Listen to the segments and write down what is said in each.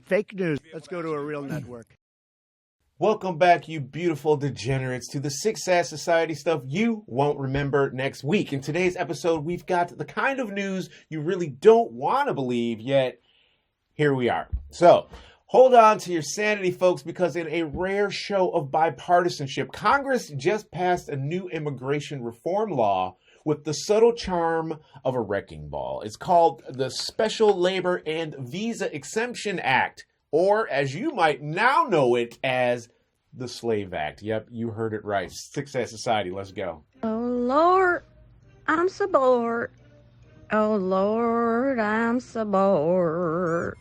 Fake news. Let's go to a real network. Welcome back, you beautiful degenerates, to the Sick Sad Society stuff you won't remember next week. In today's episode, we've got the kind of news you really don't want to believe, yet here we are. So, hold on to your sanity, folks, because in a rare show of bipartisanship, Congress just passed a new immigration reform law with the subtle charm of a wrecking ball. It's called the Special Labor and Visa Exemption Act, or as you might now know it as the Slave Act. Yep, you heard it right. Sick Sad Society, let's go. Oh, Lord, I'm so bored. Oh, Lord, I'm so bored.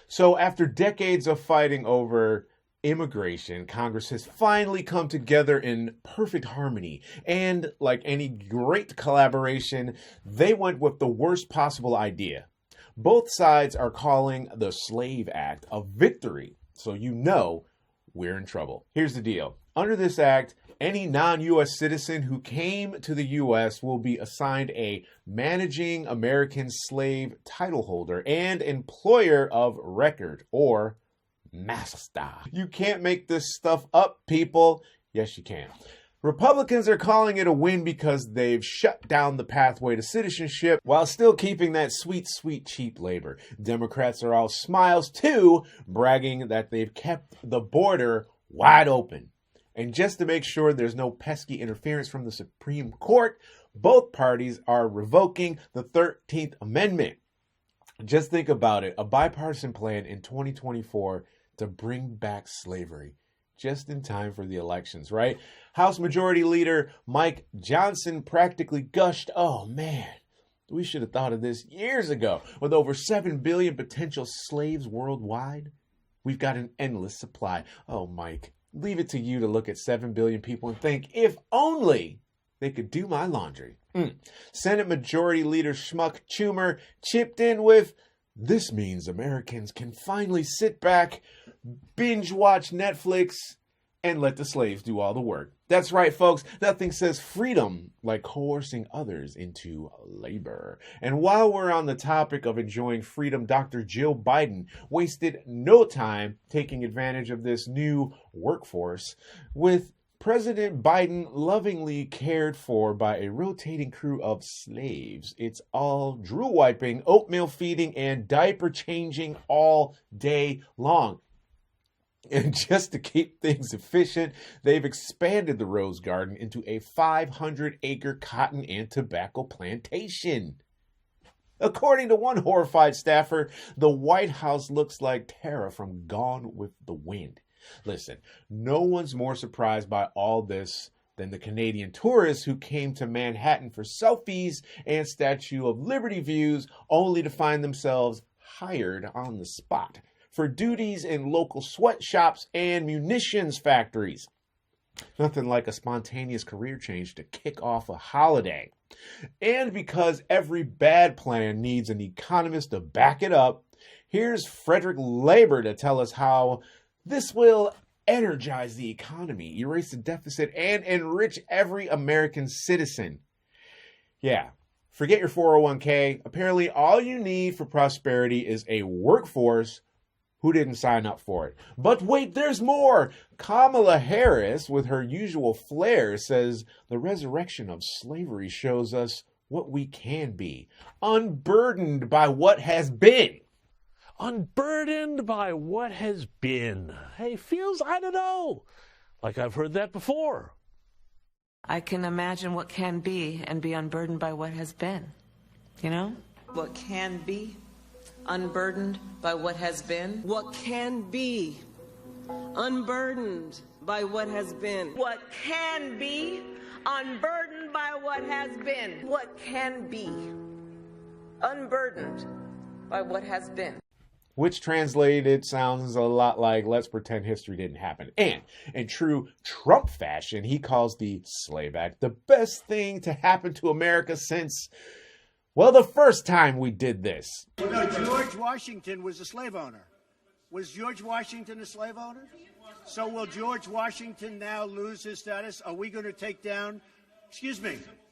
So after decades of fighting over immigration, Congress has finally come together in perfect harmony. And like any great collaboration, they went with the worst possible idea. Both sides are calling the Slave Act a victory, so you know we're in trouble. Here's the deal. Under this act, any non-U.S. citizen who came to the U.S. will be assigned a managing American slave title holder and employer of record, or master. You can't make this stuff up, people. Yes, you can. Republicans are calling it a win because they've shut down the pathway to citizenship while still keeping that sweet, sweet, cheap labor. Democrats are all smiles too, bragging that they've kept the border wide open. And just to make sure there's no pesky interference from the Supreme Court, both parties are revoking the 13th Amendment. Just think about it, a bipartisan plan in 2024 to bring back slavery. Just in time for the elections, right? House Majority Leader Mike Johnson practically gushed, "Oh man, we should have thought of this years ago. With over 7 billion potential slaves worldwide, we've got an endless supply." Oh, Mike, leave it to you to look at 7 billion people and think, if only they could do my laundry. Senate Majority Leader Schmuck Schumer chipped in with, "This means Americans can finally sit back, binge watch Netflix, and let the slaves do all the work." That's right, folks. Nothing says freedom like coercing others into labor. And while we're on the topic of enjoying freedom, Dr. Jill Biden wasted no time taking advantage of this new workforce, with President Biden lovingly cared for by a rotating crew of slaves. It's all drool wiping, oatmeal feeding, and diaper changing all day long. And just to keep things efficient, they've expanded the Rose Garden into a 500-acre cotton and tobacco plantation. According to one horrified staffer, the White House looks like Tara from Gone with the Wind. Listen, no one's more surprised by all this than the Canadian tourists who came to Manhattan for selfies and Statue of Liberty views, only to find themselves hired on the spot for duties in local sweatshops and munitions factories. Nothing like a spontaneous career change to kick off a holiday. And because every bad plan needs an economist to back it up, here's Frederick Labour to tell us how this will energize the economy, erase the deficit, and enrich every American citizen. Yeah, forget your 401k. Apparently, all you need for prosperity is a workforce who didn't sign up for it. But wait, there's more. Kamala Harris, with her usual flair, says the resurrection of slavery shows us what we can be, unburdened by what has been. Unburdened by what has been. Hey, feels, I don't know, like I've heard that before. I can imagine what can be and be unburdened by what has been, you know? What can be unburdened by what has been. What can be unburdened by what has been. What can be unburdened by what has been. What can be unburdened by what has been. Which translated sounds a lot like, let's pretend history didn't happen. And in true Trump fashion, he calls the Slave Act the best thing to happen to America since, well, the first time we did this. No, George Washington was a slave owner. Was George Washington a slave owner? So will George Washington now lose his status? Are we going to take down,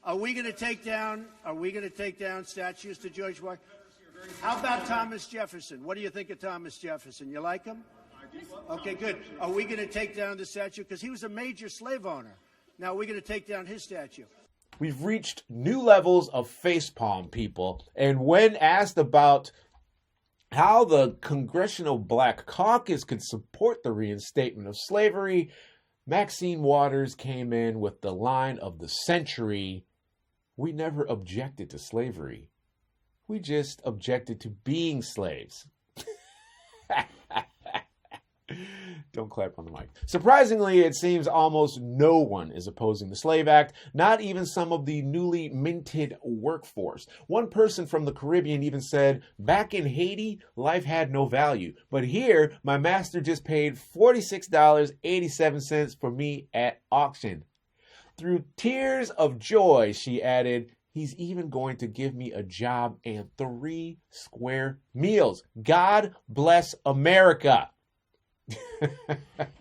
are we going to take down statues to George Washington? How about Thomas Jefferson? What do you think of Thomas Jefferson? You like him? Okay, good. Are we going to take down the statue? Because he was a major slave owner. Now, we're going to take down his statue. We've reached new levels of facepalm, people. And when asked about how the Congressional Black Caucus could support the reinstatement of slavery, Maxine Waters came in with the line of the century: "We never objected to slavery. We just objected to being slaves." Don't clap on the mic. Surprisingly, it seems almost no one is opposing the Slave Act, not even some of the newly minted workforce. One person from the Caribbean even said, "Back in Haiti, life had no value. But here, my master just paid $46.87 for me at auction." Through tears of joy, she added, "He's even going to give me a job and 3 square meals. God bless America."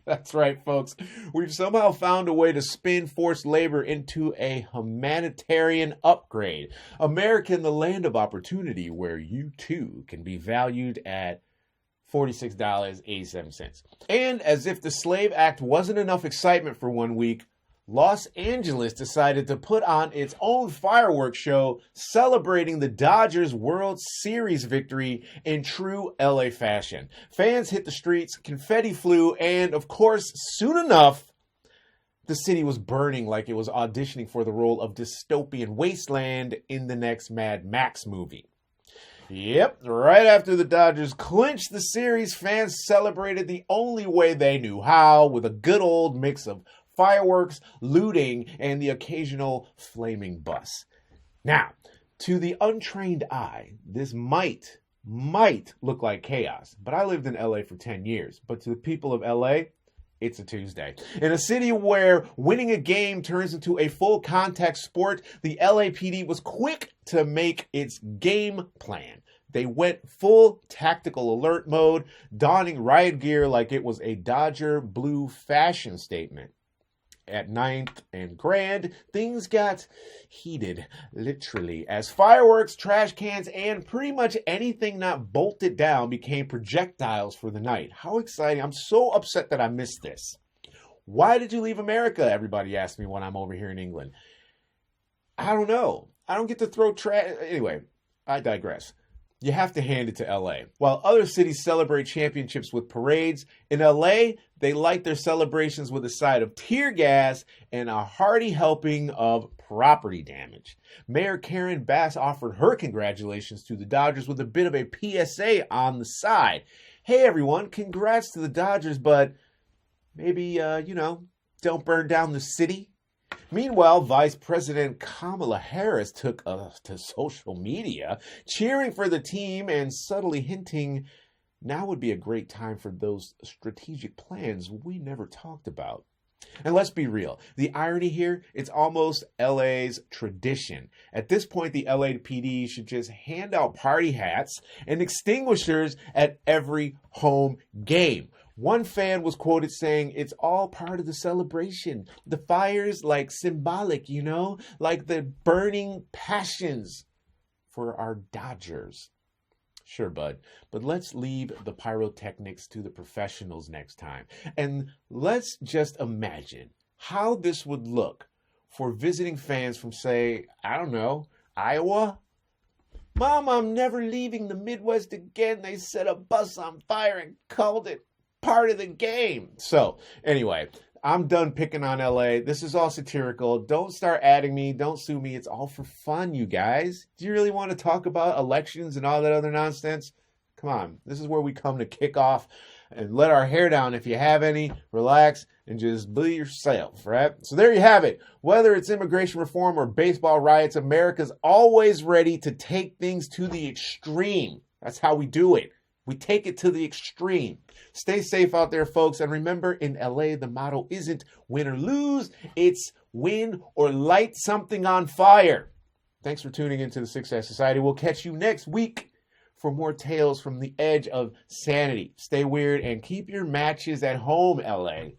That's right, folks. We've somehow found a way to spin forced labor into a humanitarian upgrade. America, the land of opportunity, where you too can be valued at $46.87. And as if the Slave Act wasn't enough excitement for 1 week, Los Angeles decided to put on its own fireworks show celebrating the Dodgers World Series victory in true LA fashion. Fans hit the streets, confetti flew, and of course, soon enough, the city was burning like it was auditioning for the role of dystopian wasteland in the next Mad Max movie. Yep, right after the Dodgers clinched the series, fans celebrated the only way they knew how, with a good old mix of fireworks, looting, and the occasional flaming bus. Now, to the untrained eye, this might look like chaos, but I lived in LA for 10 years. But to the people of LA, it's a Tuesday. In a city where winning a game turns into a full contact sport, the LAPD was quick to make its game plan. They went full tactical alert mode, donning riot gear like it was a Dodger blue fashion statement. At 9th and Grand, things got heated, literally, as fireworks, trash cans, and pretty much anything not bolted down became projectiles for the night. How exciting. I'm so upset that I missed this. Why did you leave America? Everybody asks me when I'm over here in England. I don't know. I don't get to throw trash. Anyway, I digress. You have to hand it to LA. While other cities celebrate championships with parades, in LA, they light their celebrations with a side of tear gas and a hearty helping of property damage. Mayor Karen Bass offered her congratulations to the Dodgers with a bit of a PSA on the side. Hey everyone, congrats to the Dodgers, but maybe, don't burn down the city. Meanwhile, Vice President Kamala Harris took to social media, cheering for the team and subtly hinting now would be a great time for those strategic plans we never talked about. And let's be real, the irony here, it's almost LA's tradition. At this point, the LAPD should just hand out party hats and extinguishers at every home game. One fan was quoted saying, "It's all part of the celebration. The fire's like symbolic, like the burning passions for our Dodgers." Sure, bud, but let's leave the pyrotechnics to the professionals next time. And let's just imagine how this would look for visiting fans from, say, I don't know, Iowa. "Mom, I'm never leaving the Midwest again. They set a bus on fire and called it part of the game." So anyway, I'm done picking on LA. This is all satirical. Don't start adding me. Don't sue me. It's all for fun, you guys. Do you really want to talk about elections and all that other nonsense? Come on. This is where we come to kick off and let our hair down if you have any, relax, and just be yourself, right? So there you have it. Whether it's immigration reform or baseball riots, America's always ready to take things to the extreme. That's how we do it. We take it to the extreme. Stay safe out there, folks. And remember, in LA, the motto isn't win or lose. It's win or light something on fire. Thanks for tuning into the Success Society. We'll catch you next week for more tales from the edge of sanity. Stay weird and keep your matches at home, LA.